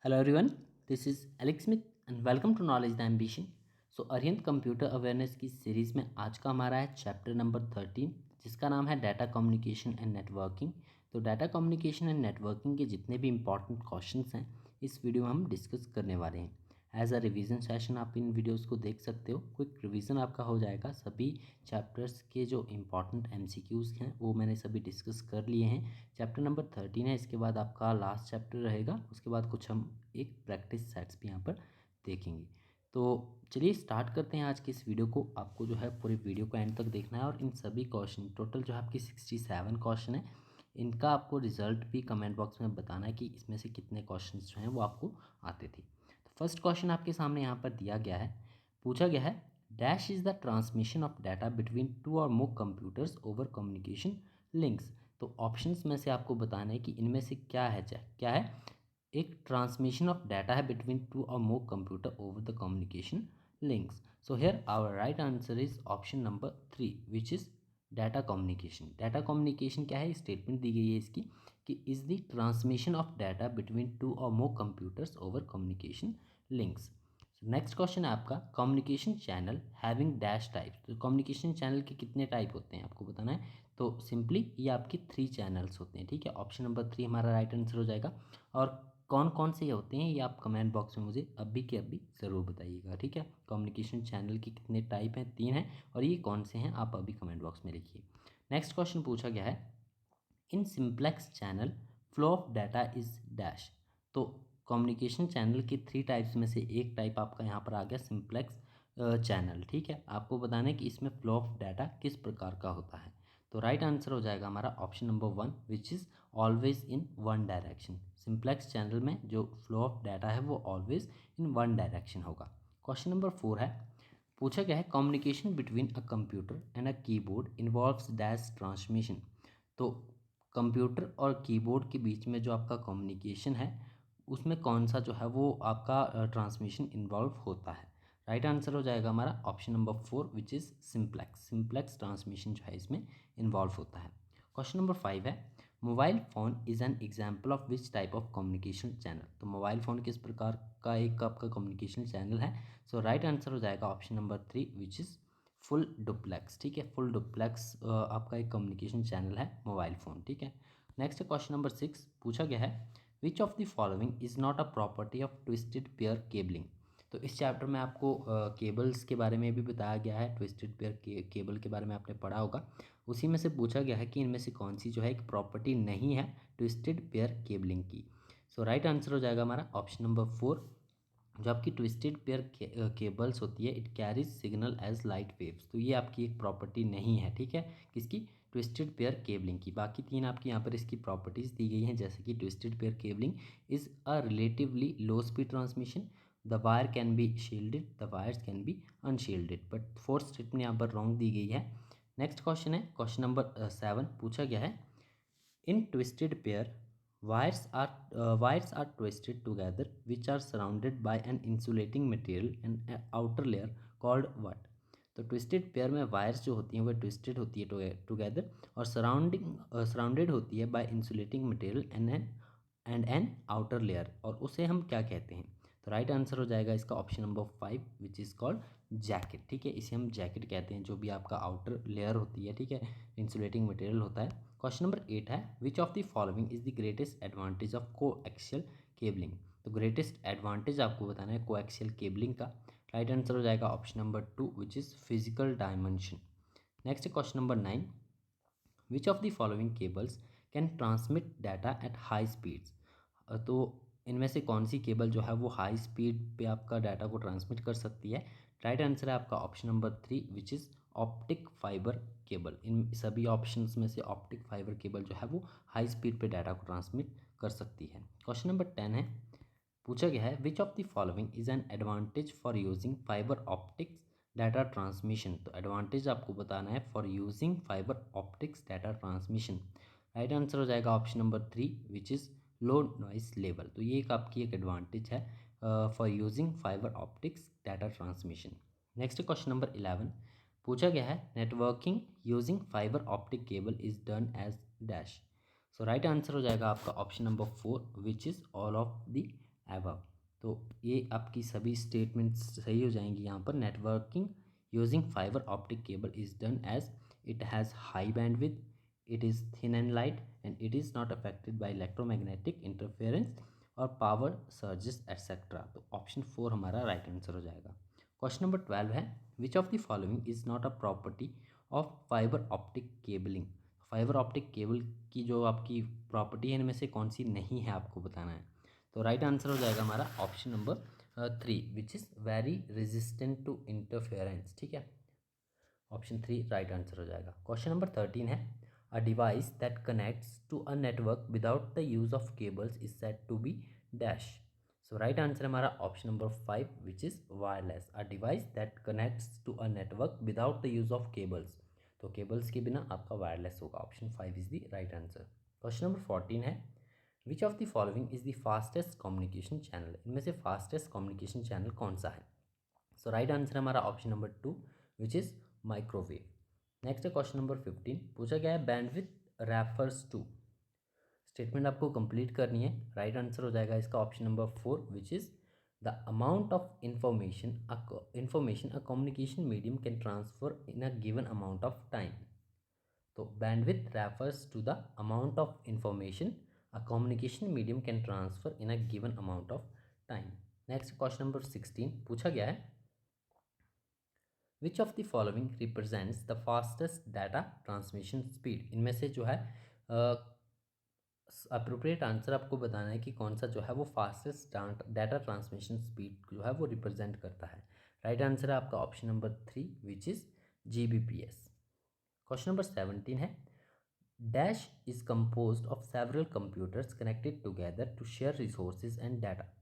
Hello everyone, this is Alex Smith and welcome to Knowledge the Ambition। Arihant computer awareness की series में आज का हमारा है चैप्टर नंबर 13 जिसका नाम है डाटा कम्युनिकेशन एंड नेटवर्किंग। तो डाटा कम्युनिकेशन एंड नेटवर्किंग के जितने भी इंपॉर्टेंट क्वेश्चंस हैं इस वीडियो में हम डिस्कस करने वाले हैं। एज अ रिवीजन सेशन आप इन वीडियोस को देख सकते हो। क्विक रिवीजन आपका हो जाएगा। सभी चैप्टर्स के जो इंपॉर्टेंट एमसीक्यूज़ हैं वो मैंने सभी डिस्कस कर लिए हैं। चैप्टर नंबर 13 है, इसके बाद आपका लास्ट चैप्टर रहेगा। उसके बाद कुछ हम एक प्रैक्टिस सेट्स भी यहाँ पर देखेंगे। तो चलिए स्टार्ट करते हैं आज की इस वीडियो को। आपको जो है पूरी वीडियो को एंड तक देखना है और इन सभी क्वेश्चन टोटल जो है आपकी 67 क्वेश्चन है, इनका आपको रिजल्ट भी कमेंट बॉक्स में बताना है कि इसमें से कितने क्वेश्चन जो हैं वो आपको आते थे। तो फर्स्ट क्वेश्चन आपके सामने यहाँ पर दिया गया है, पूछा गया है dash is the transmission of data between two और more computers over communication links. तो ऑप्शंस में से आपको बताना है कि इनमें से क्या है, क्या है एक ट्रांसमिशन ऑफ डाटा है बिटवीन टू और more computer over the communication links. So here our right answer is option number 3 which is data communication. Data communication क्या है, स्टेटमेंट दी गई है इसकी कि is the transmission of data between two और more computers over communication links. Next question है आपका communication channel having dash types. तो कम्युनिकेशन चैनल के कितने टाइप होते हैं आपको बताना है। तो सिंपली ये आपके 3 चैनल्स होते हैं, ठीक है। ऑप्शन नंबर 3 हमारा राइट आंसर हो जाएगा। और कौन कौन से होते हैं ये आप कमेंट बॉक्स में मुझे अभी के अभी ज़रूर बताइएगा, ठीक है। कम्युनिकेशन चैनल के कितने टाइप हैं, 3 हैं, और ये कौन से हैं आप अभी कमेंट बॉक्स में लिखिए। नेक्स्ट क्वेश्चन पूछा गया है in simplex channel flow of data is dash. तो कम्युनिकेशन चैनल की 3 टाइप्स में से एक टाइप आपका यहाँ पर आ गया सिंप्लेक्स चैनल, ठीक है। आपको बताना है कि इसमें फ्लो ऑफ डाटा किस प्रकार का होता है। तो राइट आंसर हो जाएगा हमारा option number 1 which is always in one direction. Simplex channel में जो फ्लो ऑफ डाटा है वो ऑलवेज इन वन डायरेक्शन होगा। क्वेश्चन नंबर 4 है, पूछा गया है communication between a computer and a keyboard involves dash transmission. तो कंप्यूटर और कीबोर्ड के बीच में जो आपका कम्युनिकेशन है उसमें कौन सा जो है वो आपका ट्रांसमिशन इन्वॉल्व होता है। राइट आंसर हो जाएगा हमारा option number 4 which is simplex. Simplex transmission जो है इसमें इन्वॉल्व होता है। क्वेश्चन नंबर 5 है mobile phone is an example of which type of communication channel. तो मोबाइल फ़ोन किस प्रकार का एक आपका कम्युनिकेशन चैनल है। सो राइट आंसर हो जाएगा option number 3 which is full duplex, ठीक है। फुल डुप्लेक्स आपका एक कम्युनिकेशन चैनल है मोबाइल फ़ोन, ठीक है। नेक्स्ट क्वेश्चन नंबर 6 पूछा गया है which of the following is not a property of twisted pair cabling. तो इस चैप्टर में आपको केबल्स के बारे में भी बताया गया है, ट्विस्टेड पेयर केबल के बारे में आपने पढ़ा होगा। उसी में से पूछा गया है कि इनमें से कौन सी जो है एक प्रॉपर्टी नहीं है ट्विस्टेड पेयर केबलिंग की। सो राइट आंसर हो जाएगा हमारा ऑप्शन नंबर 4। जो आपकी ट्विस्टेड पेयर केबल्स होती है it carries signal as light waves. तो ये आपकी एक प्रॉपर्टी नहीं है, ठीक है, किसकी, ट्विस्टेड पेयर केबलिंग की। बाकी 3 आपकी यहाँ पर इसकी प्रॉपर्टीज़ दी गई हैं, जैसे कि twisted pair cabling is a relatively low speed transmission, the wire can be shielded, the wires can be unshielded. But fourth statement यहाँ पर रॉन्ग दी गई है। नेक्स्ट क्वेश्चन है क्वेश्चन नंबर 7 पूछा गया है in twisted pair, wires are twisted together, which are surrounded by an insulating material and an outer layer called what? तो twisted pair में वायर्स जो होती हैं वो ट्विस्टेड होती है टुगेदर और सराउंडेड होती है by insulating material and an outer layer, और उसे हम क्या कहते हैं। तो राइट आंसर हो जाएगा इसका option number 5 which is called jacket, ठीक है। इसे हम जैकेट कहते हैं, जो भी आपका आउटर लेयर होती है, ठीक है, इंसुलेटिंग मटेरियल होता है। क्वेश्चन नंबर 8 है which of the following is the greatest advantage of coaxial cabling. तो ग्रेटेस्ट एडवांटेज आपको बताना है कोएक्सियल केबलिंग का। राइट आंसर हो जाएगा option number 2 which is physical dimension. Next question number 9 which of the following cables can transmit data at high speeds. तो इनमें से कौन सी केबल जो है वो हाई स्पीड पे आपका डाटा को ट्रांसमिट कर सकती है। राइट आंसर है आपका option number 3 which is optic fibre cable. इन सभी ऑप्शंस में से ऑप्टिक फाइबर केबल जो है वो हाई स्पीड पे डाटा को ट्रांसमिट कर सकती है। क्वेश्चन नंबर 10 है, पूछा गया है which of the following is an advantage for using fibre optics data transmission. तो एडवांटेज आपको बताना है for using fibre optics data transmission. Right answer हो जाएगा option number 3 which is low noise level. तो ये एक आपकी एक एडवांटेज है for using fibre optics data transmission. Next question number 11 पूछा गया है networking using fibre optic cable is done as dash. So right answer हो जाएगा आपका option number 4 which is all of the above। तो ये आपकी सभी स्टेटमेंट्स सही हो जाएंगी यहाँ पर। Networking using fibre optic cable is done as it has high bandwidth, it is thin and light, and it is not affected by electromagnetic interference और पावर सर्जेस एट्सेट्रा। तो ऑप्शन 4 हमारा राइट आंसर हो जाएगा। Question number 12 है, which of the following is not a property of fibre optic cabling. Fibre optic cable की जो आपकी property है इनमें से कौन सी नहीं है आपको बताना है। तो राइट आंसर हो जाएगा हमारा option number 3 which is very resistant to interference. ठीक है, ऑप्शन 3 राइट आंसर हो जाएगा। क्वेश्चन नंबर 13 है, a device that connects to a network without the use of cables is said to be dash. So right answer हमारा option number 5 which is wireless. A device that connects to a network without the use of cables, तो cables के बिना आपका wireless होगा। Option 5 is the right answer. Question number 14 है, which of the following is the fastest communication channel. इनमें से fastest communication channel कौन सा है। सो राइट आंसर हमारा option number 2 which is microwave. Next है क्वेश्चन नंबर 15, पूछा गया है बैंडविड्थ रेफर्स टू। स्टेटमेंट आपको कंप्लीट करनी है। राइट आंसर हो जाएगा इसका option number 4 which is the amount of information a communication medium can transfer in a given amount of time. तो bandwidth refers to the amount of information a communication medium can transfer in a given amount of time. Next question number 16 पूछा गया है, which of the following represents the fastest data transmission speed. इनमें से जो है appropriate answer आपको बताना है कि कौन सा जो है वो फास्टेस्ट डाटा ट्रांसमिशन स्पीड जो है वो रिप्रेजेंट करता है। राइट आंसर है आपका option number 3 which is GBPS। Question number 17 है, dash is composed of several computers connected together to share resources and data.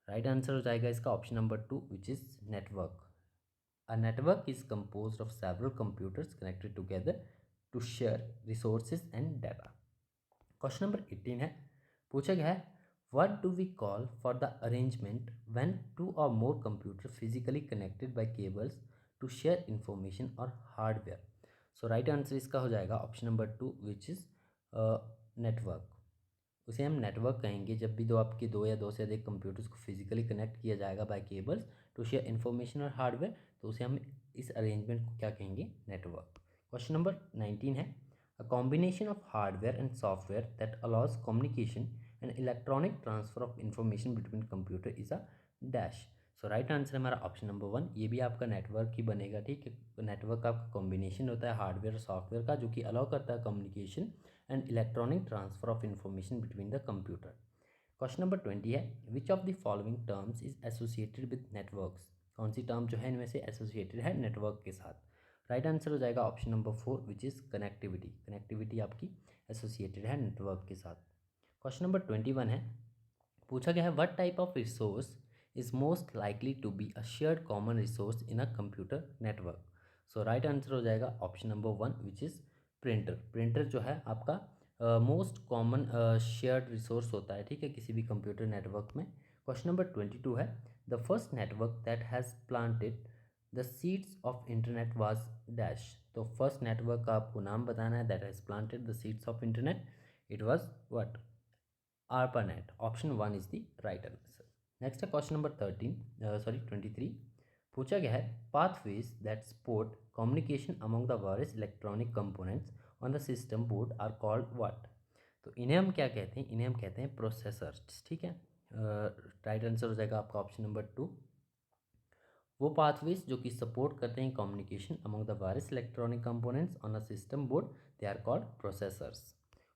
Right answer हो जाएगा इसका option number 2 which is network. A network is composed of several computers connected together to share resources and data। Question number 18 है, पूछा गया है, what do we call for the arrangement when two or more computers physically connected by cables to share information or hardware। So right answer इसका हो जाएगा option number 2 which is network. उसे हम network कहेंगे जब भी दो या दो से अधिक कंप्यूटर्स को फिजिकली कनेक्ट किया जाएगा by cables to share information और हार्डवेयर, तो उसे हम इस अरेंजमेंट को क्या कहेंगे, नेटवर्क। क्वेश्चन नंबर 19 है, a combination of hardware and software that allows communication and electronic transfer of information between computer is a dash. So right answer हमारा ऑप्शन नंबर 1, ये भी आपका नेटवर्क ही बनेगा। ठीक है, नेटवर्क आपका कॉम्बिनेशन होता है हार्डवेयर और सॉफ्टवेयर का जो कि अलाउ करता है communication and electronic transfer of information between the computer. Question number 20 है, which of the following terms is associated with networks. कौन सी टर्म जो है इनमें से एसोसिएटेड है नेटवर्क के साथ। राइट आंसर हो जाएगा option number 4 which is connectivity. Connectivity आपकी एसोसिएटेड है नेटवर्क के साथ। क्वेश्चन नंबर 21 है, पूछा गया है, what type of resource is most likely to be a shared common resource in a computer network. So right answer हो जाएगा option number 1 which is printer. Printer जो है आपका मोस्ट कॉमन शेयर्ड रिसोर्स होता है, ठीक है, किसी भी कंप्यूटर नेटवर्क में। क्वेश्चन नंबर 22 है, the first network that has planted the seeds of internet was dash. तो फर्स्ट नेटवर्क का आपको नाम बताना है that has planted the seeds of internet. It was what, ARPANET। Option 1 is the right answer. Next है question number 23, पूछा गया है, pathways that support communication among the various electronic components on the system board are called what. तो इन्हें हम क्या कहते हैं, इन्हें हम कहते हैं प्रोसेसर्स। ठीक है, राइट आंसर हो जाएगा आपका ऑप्शन नंबर 2। वो पाथवेज जो कि सपोर्ट करते हैं communication among the various electronic components on a system board, they are called processors.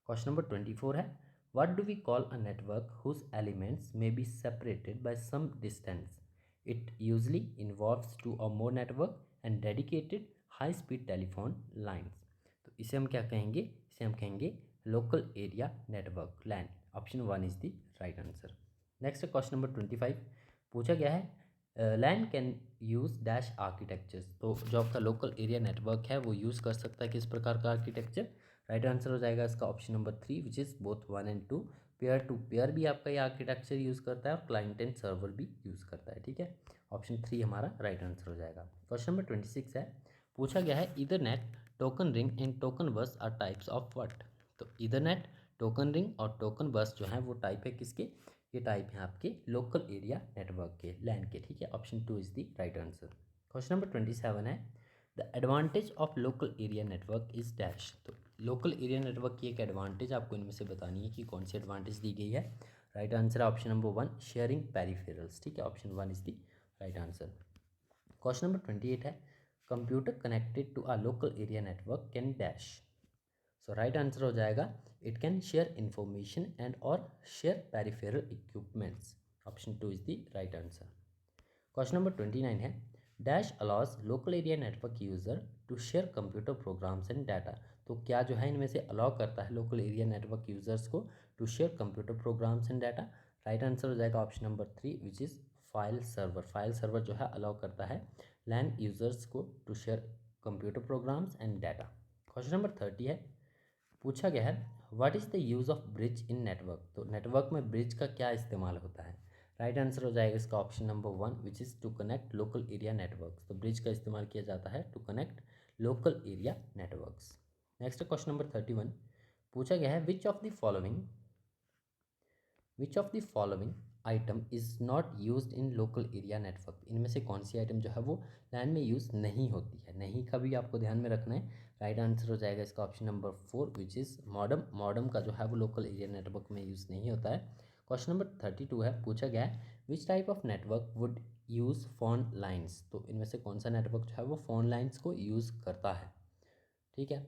Question number 24 है, what do we call a network whose elements may be separated by some distance? It usually involves two or more network and dedicated high speed telephone lines। तो इसे हम क्या कहेंगे, इसे हम कहेंगे local area network, LAN. Option 1 is the right answer. Next question number 25, पूछा गया है, LAN can use dash architectures. तो जो आपका लोकल एरिया नेटवर्क है वो यूज़ कर सकता है किस प्रकार का आर्किटेक्चर। राइट आंसर हो जाएगा इसका option number 3 which is both 1 and 2। Pair to pair भी आपका ये आर्किटेक्चर यूज़ करता है और क्लाइंट एंड सर्वर भी यूज़ करता है। ठीक है, ऑप्शन 3 हमारा राइट आंसर हो जाएगा। क्वेश्चन नंबर 26 है, पूछा गया है, Ethernet, token ring and token बस आर टाइप्स ऑफ व्हाट। तो ईथरनेट, टोकन रिंग और टोकन बस जो है वो टाइप है किसके, ये टाइप हैं आपके लोकल एरिया नेटवर्क के, लैन के, ठीक है। Option 2 is the right answer. Question number 27 है the advantage of local area network is dash. तो लोकल एरिया नेटवर्क की एक एडवांटेज आपको इनमें से बतानी है कि कौन सी एडवांटेज दी गई है। राइट आंसर है ऑप्शन नंबर 1 शेयरिंग पेरिफेरल्स, ठीक है। Option 1 is the right answer. Question number 28 है computer connected to a local area network can dash. So right answer हो जाएगा it can share information and और share peripheral equipments. Option 2 is the right answer. Question number 29 है dash allows local area network user to share computer programs and data. तो क्या जो है इनमें से अलाउ करता है लोकल एरिया नेटवर्क यूज़र्स को to share computer programs and data. Right answer हो जाएगा option number 3 which is file server. File server जो है अलाउ करता है लैन यूज़र्स को to share computer programs and data. Question number 30 है पूछा गया है what is the use of bridge in network. तो नेटवर्क में ब्रिज का क्या इस्तेमाल होता है। राइट आंसर हो जाएगा इसका option number 1 which is to connect local area networks. तो ब्रिज का इस्तेमाल किया जाता है to connect local area networks. Next question number 31 पूछा गया है which of the following item is not used in local area network. इनमें से कौन सी आइटम जो है वो लैन में यूज़ नहीं होती है। नहीं का भी आपको ध्यान में रखना है। राइट आंसर हो जाएगा इसका option number 4 which is modem. Modem का जो है वो लोकल एरिया नेटवर्क में यूज़ नहीं होता है। क्वेश्चन नंबर 32 है पूछा गया है which type of network would use phone lines. तो इनमें से कौन सा नेटवर्क जो है वो फ़ोन लाइन्स को यूज़ करता है, ठीक है,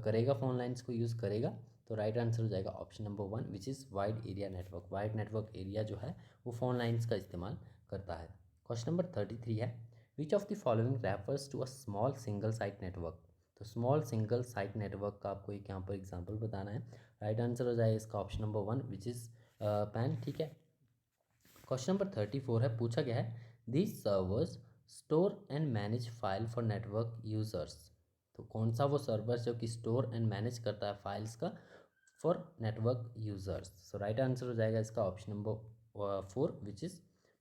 करेगा, फ़ोन लाइन्स को यूज़ करेगा। तो राइट आंसर हो जाएगा option number 1 which is wide area network. Wide network area जो है वो फ़ोन लाइन्स का इस्तेमाल करता है। क्वेश्चन नंबर 33 है which of the following refers to a small single site network. तो स्मॉल सिंगल साइट नेटवर्क का आपको एक यहाँ पर एग्जाम्पल बताना है। राइट आंसर हो जाएगा इसका option number 1 which is pan, ठीक है। क्वेश्चन नंबर 34 है पूछा गया है these servers store and manage file for network users. तो कौन सा वो सर्वर जो कि स्टोर एंड मैनेज करता है फाइल्स का for network users. So right answer हो जाएगा इसका option number 4 which is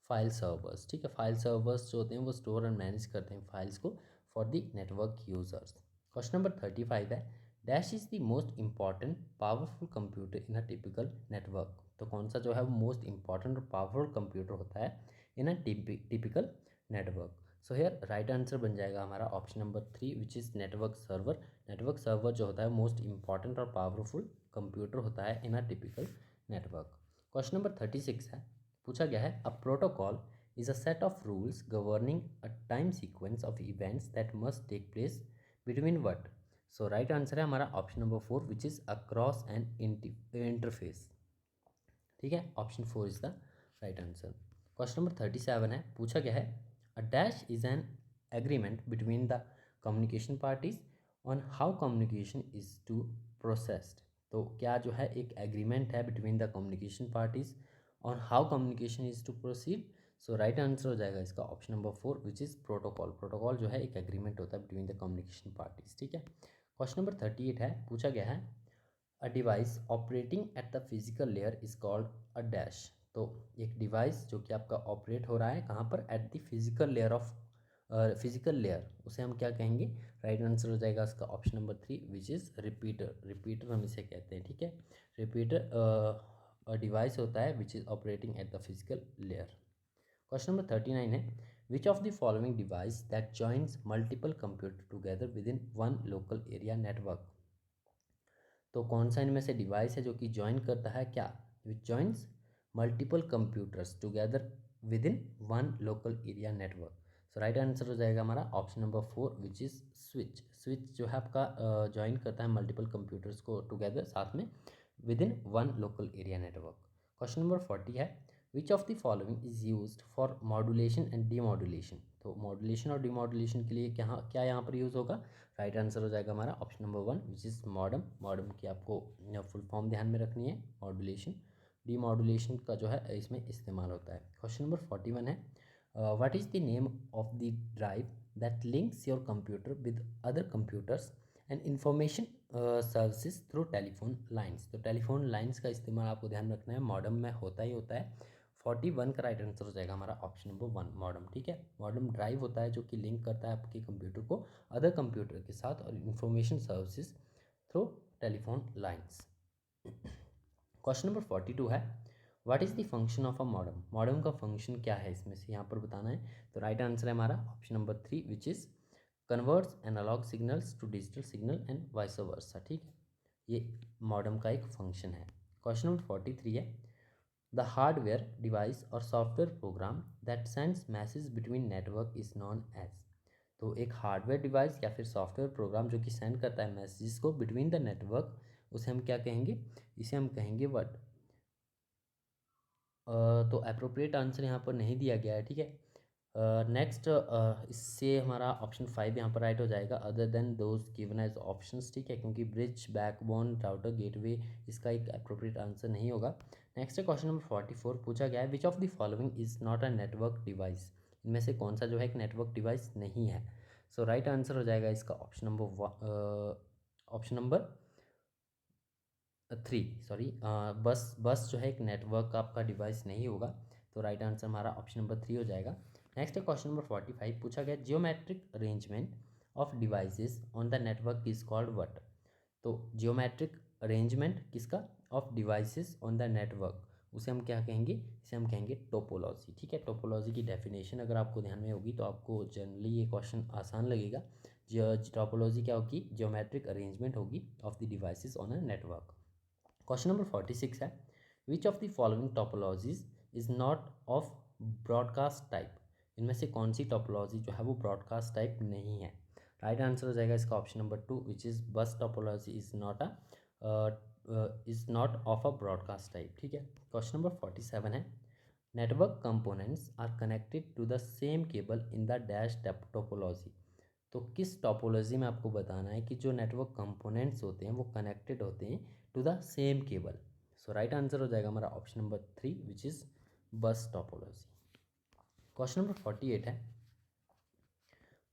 file servers, ठीक है। फाइल सर्वर्स जो होते हैं वो स्टोर एंड मैनेज करते हैं फाइल्स को for the network users. Question number 35 है dash is the most important powerful computer in a typical network. तो कौन सा जो है वो मोस्ट इंपॉर्टेंट और पावरफुल कंप्यूटर होता है in a typical network. So here right answer बन जाएगा हमारा option number 3 which is network server. Network server जो होता है मोस्ट इंपॉर्टेंट और पावरफुल कंप्यूटर होता है in a typical network. Question number 36 है पूछा गया है a protocol is a set of rules governing a time sequence of events that must take place between what. So right answer है हमारा option number 4 which is across an interface, ठीक है। Option 4 is the right answer. Question number 37 है पूछा गया है a dash is an agreement between the communication parties on how communication is to processed. तो क्या जो है एक एग्रीमेंट है between the communication parties on how communication is to proceed. So right answer हो जाएगा इसका option number 4 which is protocol. Protocol जो है एक एग्रीमेंट होता है बिटवीन द कम्युनिकेशन पार्टीज, ठीक है। क्वेश्चन नंबर 38 है पूछा गया है a device operating at the physical layer is called a dash. तो एक डिवाइस जो कि आपका ऑपरेट हो रहा है कहाँ पर at the physical layer of physical layer उसे हम क्या कहेंगे। राइट आंसर हो जाएगा इसका option number 3 which is repeater. Repeater हम इसे कहते हैं, ठीक है। रिपीटर डिवाइस होता है which is operating at the physical layer. Question number 39 है which of the following device that joins multiple computer together within one local area network. तो कौन सा इनमें से डिवाइस है जो कि ज्वाइन करता है क्या which joins multiple computers together within one local area network. So right answer हो जाएगा हमारा option number 4 which is switch. Switch जो है आपका ज्वाइन करता है मल्टीपल कंप्यूटर्स को टुगेदर साथ में with in one local area network. Question number 40 है which of the following is used for modulation and demodulation. तो मॉड्यूलेशन और डीमॉड्यूलेशन के लिए क्या क्या यहाँ पर यूज़ होगा। राइट आंसर हो जाएगा हमारा option number 1 which is modem. Modem की आपको फुल फॉर्म ध्यान में रखनी है। मॉड्यूलेशन डीमॉड्यूलेशन का जो है इसमें इस्तेमाल होता है। क्वेश्चन नंबर 41 है what is the name of the drive that links your computer with other computers and information services through telephone lines. तो टेलीफोन लाइन्स का इस्तेमाल आपको ध्यान रखना है मॉडम में होता ही होता है। 41 का राइट आंसर हो जाएगा हमारा ऑप्शन नंबर 1 मॉडम, ठीक है। मॉडम ड्राइव होता है जो कि लिंक करता है आपके कंप्यूटर को अदर कंप्यूटर के साथ और information services through telephone lines. Question number 42 है what is the function of a modem, modem का फंक्शन क्या है इसमें से यहाँ पर बताना है। तो राइट आंसर है हमारा option number 3 which is converts analogue signals to digital signal and vice versa. ठीक है, ये मॉडेम का एक फंक्शन है। क्वेश्चन नंबर 43 है द हार्डवेयर डिवाइस और software program that sends message between network is known as. तो एक हार्डवेयर डिवाइस या फिर सॉफ्टवेयर प्रोग्राम जो कि सेंड करता है मैसेजेस को बिटवीन द नेटवर्क, उसे हम क्या कहेंगे, इसे हम कहेंगे वर्ड। तो अप्रोप्रिएट आंसर यहाँ पर नहीं दिया गया है। ठीक है, नेक्स्ट इससे हमारा ऑप्शन 5 यहाँ पर राइट हो जाएगा, other than those given as options. ठीक है, क्योंकि ब्रिज, बैकबोन, राउटर, गेटवे इसका एक अप्रोप्रिएट आंसर नहीं होगा। नेक्स्ट है क्वेश्चन नंबर 44, पूछा गया है which of the following is not a network device, इनमें से कौन सा जो है एक नेटवर्क डिवाइस नहीं है। सो राइट आंसर हो जाएगा इसका ऑप्शन नंबर 3, सॉरी, बस जो है एक नेटवर्क आपका डिवाइस नहीं होगा। तो राइट आंसर हमारा ऑप्शन नंबर 3 हो जाएगा। नेक्स्ट है क्वेश्चन नंबर 45, पूछा गया geometric arrangement of devices on the network is called what. तो जियोमेट्रिक अरेंजमेंट किसका, of devices on the network, उसे हम क्या कहेंगे, इसे हम कहेंगे टोपोलॉजी। ठीक है, टोपोलॉजी की डेफिनेशन अगर आपको ध्यान में होगी तो आपको जनरली ये क्वेश्चन आसान लगेगा। टोपोलॉजी क्या होगी, जियोमेट्रिक अरेंजमेंट होगी of the devices on a network. Question number 46 है which of the following topologies is not of broadcast type, इनमें से कौन सी टोपोलॉजी जो है वो ब्रॉडकास्ट टाइप नहीं है। राइट आंसर हो जाएगा इसका option number 2 which is bus topology is not of a broadcast type. ठीक है, क्वेश्चन नंबर 47 है network components are connected to the same cable in the dash topology. तो किस टोपोलॉजी में आपको बताना है कि जो नेटवर्क कंपोनेंट्स होते हैं वो कनेक्टेड होते हैं to the same cable. So right answer हो जाएगा हमारा option number 3 which is bus topology. Question number 48 है,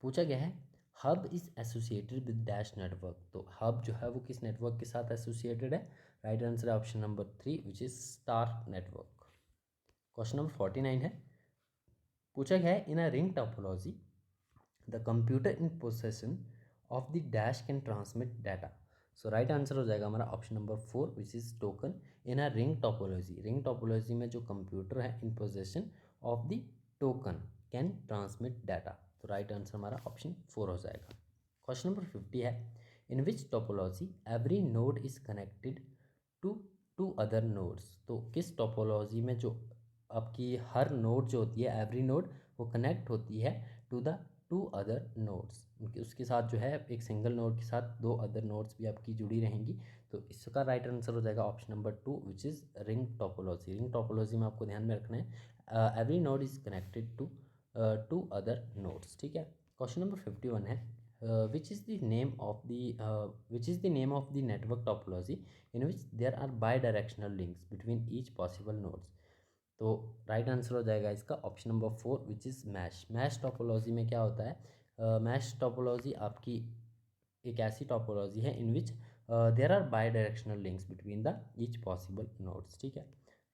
पूछा गया है hub is associated with dash network. तो हब जो है वो किस नेटवर्क के साथ एसोसिएटेड है। राइट आंसर है option number 3 which is star network. Question number 49 है, पूछा गया है in a ring topology the computer in possession of the dash can transmit data. So right answer हो जाएगा हमारा option number 4 which is token in a ring topology. Ring topology में जो computer है in possession of the token can transmit data. तो right answer हमारा option 4 हो जाएगा। क्वेश्चन नंबर 50 है in which topology every node is connected to two other nodes. तो किस टोपोलॉजी में जो आपकी हर नोड जो होती है एवरी नोड वो कनेक्ट होती है to the two other nodes, उसके साथ जो है एक सिंगल नोड के साथ दो अदर नोड्स भी आपकी जुड़ी रहेंगी। तो इसका राइट आंसर हो जाएगा option number 2 which is ring topology. Ring topology में आपको ध्यान में रखना है every node is connected to two other nodes. ठीक है, क्वेश्चन नंबर 51 है which is the name of the which is the name of the network topology in which there are bidirectional links between each possible nodes. तो right answer हो जाएगा इसका option number 4 which is mash. Mesh topology में क्या होता है, mesh topology आपकी एक ऐसी टोपोलॉजी है in which there are bidirectional links between the each possible nodes. ठीक है,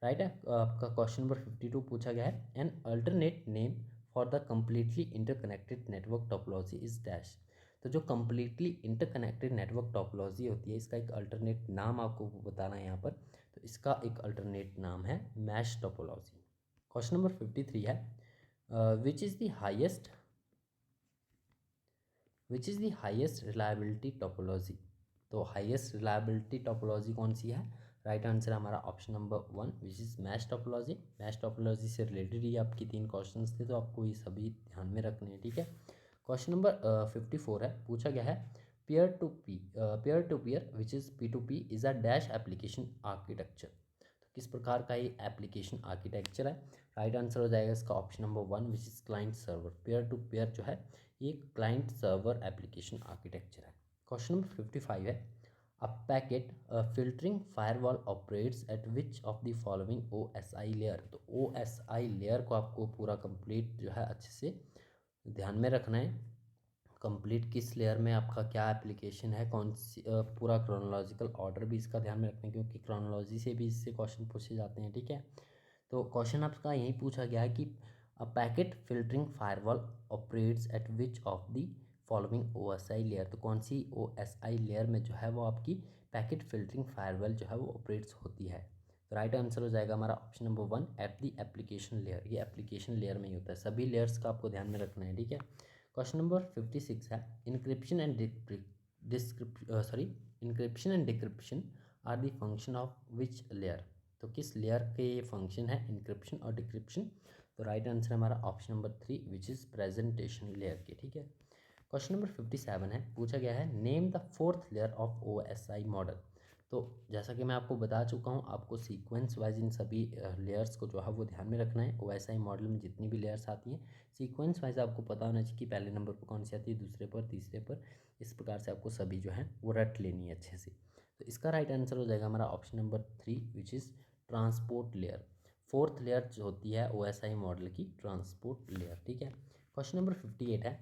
राइट है। आपका क्वेश्चन नंबर 52 पूछा गया है an alternate name for the completely interconnected network topology is dash. तो जो कम्प्लीटली इंटरकनेक्टेड नेटवर्क टोपोलॉजी होती है इसका एक अल्टरनेट नाम आपको बताना है यहाँ पर। तो इसका एक अल्टरनेट नाम है मैश टोपोलॉजी। क्वेश्चन नंबर 53 है which is the highest reliability topology. तो हाईएस्ट रिलायबिलिटी टोपोलॉजी कौन सी है। राइट आंसर हमारा option number 1 which is mesh topology. Mesh topology से रिलेटेड ही आपकी 3 क्वेश्चंस थे तो आपको ये सभी ध्यान में रखने हैं। ठीक है, क्वेश्चन नंबर 54 है, पूछा गया है pair to pair which is P2P is a dash application architecture. तो किस प्रकार का ये एप्लीकेशन आर्किटेक्चर है। राइट आंसर हो जाएगा इसका option number 1 which is client server. Pair to pair जो है ये क्लाइंट सर्वर एप्लीकेशन आर्किटेक्चर है। क्वेश्चन नंबर 55 है a packet filtering firewall operates at which of the following OSI layer. तो OSI लेयर को आपको पूरा कंप्लीट जो है अच्छे से ध्यान में रखना है। कंप्लीट किस लेयर में आपका क्या एप्लीकेशन है, कौन सी पूरा क्रोनोलॉजिकल ऑर्डर भी इसका ध्यान में रखना है क्योंकि क्रोनोलॉजी से भी इससे क्वेश्चन पूछे जाते हैं। ठीक है, तो क्वेश्चन आपका यही पूछा गया है कि अ packet filtering firewall operates at which of the following OSI layer. तो कौन सी OSI लेयर में जो है वो आपकी पैकेट फिल्टरिंग फायरवॉल जो है वो ऑपरेट्स होती है। तो राइट आंसर हो जाएगा हमारा option number 1 at the application layer. ये एप्लीकेशन लेयर में ही होता है, सभी लेयर्स का आपको ध्यान में रखना है, ठीक है। क्वेश्चन नंबर 56 है encryption and encryption and decryption are the function of which layer. तो किस लेयर के ये फंक्शन है इनक्रिप्शन और डिक्रिप्शन। तो राइट आंसर हमारा option number 3 which is presentation layer के, ठीक है। क्वेश्चन नंबर 57 है, पूछा गया है name the fourth layer of OSI model. तो जैसा कि मैं आपको बता चुका हूँ, आपको सीक्वेंस वाइज इन सभी लेयर्स को जो है वो ध्यान में रखना है। OSI मॉडल में जितनी भी लेयर्स आती हैं सीक्वेंस वाइज आपको पता होना चाहिए कि पहले नंबर पर कौन सी आती है, दूसरे पर, तीसरे पर, इस प्रकार से आपको सभी जो है वो रट लेनी है अच्छे से। तो इसका राइट आंसर हो जाएगा हमारा option number 3 which is transport layer. Fourth layer जो होती है OSI मॉडल की, ट्रांसपोर्ट लेयर, ठीक है। क्वेश्चन नंबर 58 है,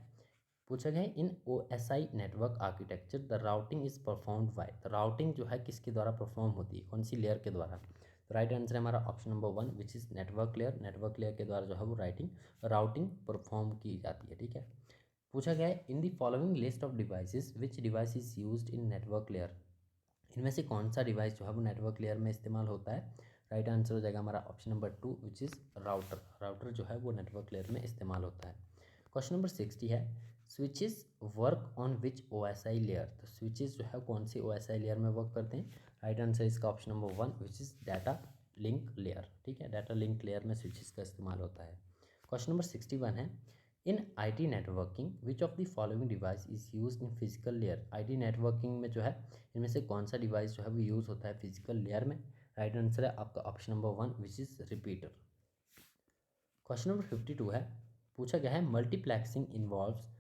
पूछा गया है इन OSI network architecture the routing is performed by. तो राउटिंग जो है किसके द्वारा परफॉर्म होती है, कौन सी लेयर के द्वारा। तो राइट आंसर है हमारा option number 1 which is network layer. Network layer के द्वारा जो है वो राउटिंग परफॉर्म की जाती है, ठीक है। पूछा गया है in the following list of devices which device is used in network layer. इनमें से कौन सा डिवाइस जो है वो नेटवर्क लेयर में इस्तेमाल होता है। राइट आंसर हो जाएगा हमारा option number 2 which is router. Router जो है वो नेटवर्क लेयर में इस्तेमाल होता है। क्वेश्चन नंबर 60 है switches work on which OSI layer. तो स्विचेस जो है कौन सी OSI लेयर में वर्क करते हैं। राइट आंसर इसका option number 1 which is data link layer, ठीक है। डाटा लिंक लेयर में स्विचेस का इस्तेमाल होता है। क्वेश्चन नंबर 61 है इन IT networking which of the following device is use in physical layer. IT networking में जो है इनमें से कौन सा डिवाइस जो है वो यूज़ होता है फिजिकल लेयर में। राइट आंसर है आपका option number 1 which is repeater. Question number 52 है, पूछा गया है multiplexing involves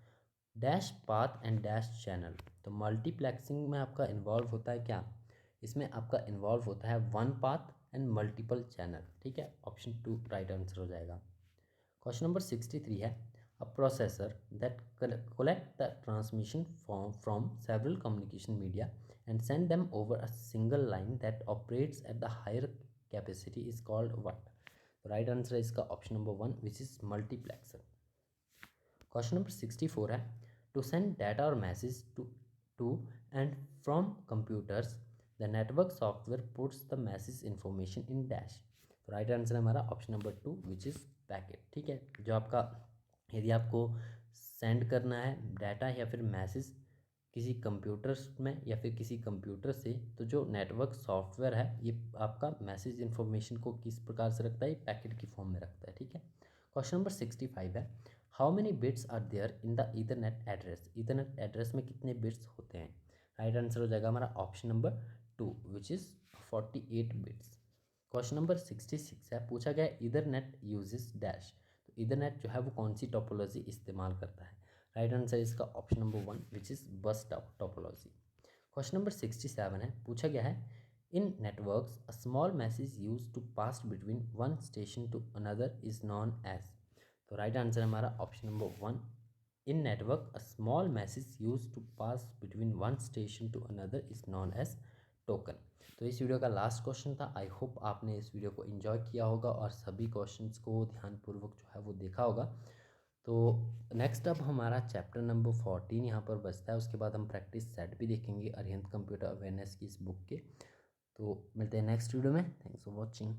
dash path and dash channel. तो मल्टीप्लेक्सिंग में आपका इन्वॉल्व होता है क्या, इसमें आपका इन्वॉल्व होता है one path and multiple channel, ठीक है। ऑप्शन 2 राइट आंसर हो जाएगा। क्वेश्चन नंबर 63 है अ processor that collect the transmission from several communication media and send them over a single line that operates at the higher capacity is called what। तो right answer है इसका option number 1 which is multiplexer. Question number 64 है to send data और message to and from computers the network software puts the message information in dash. तो right answer है हमारा option number 2 which is packet, ठीक है। जो आपका यदि आपको सेंड करना है डाटा या फिर मैसेज किसी कंप्यूटर्स में या फिर किसी कंप्यूटर से, तो जो नेटवर्क सॉफ्टवेयर है ये आपका मैसेज इन्फॉर्मेशन को किस प्रकार से रखता है, ये पैकेट की फॉर्म में रखता है, ठीक है। क्वेश्चन नंबर 65 है how many bits are there in the ethernet address. Ethernet address में कितने बिट्स होते हैं। राइट आंसर हो जाएगा हमारा option number 2 which is 48 bits. Question number 66 है, पूछा गया ईथरनेट यूजेस डैश। तो ईथरनेट जो है वो कौन सी टोपोलॉजी इस्तेमाल करता है। राइट आंसर इसका option number 1 which is bus topology. Question number 67 है, पूछा गया है in networks a small message use to pass between one station to another is known as. तो राइट आंसर हमारा option number 1 in network a small message use to pass between one station to another is known as token. तो इस video का last question था। I hope आपने इस video को enjoy किया होगा और सभी क्वेश्चंस को ध्यानपूर्वक जो है वो देखा होगा। तो नेक्स्ट अब हमारा चैप्टर नंबर 14 यहाँ पर बचता है, उसके बाद हम प्रैक्टिस सेट भी देखेंगे अरिहंत कंप्यूटर अवेयरनेस की इस बुक के। तो मिलते हैं नेक्स्ट वीडियो में। Thanks for watching.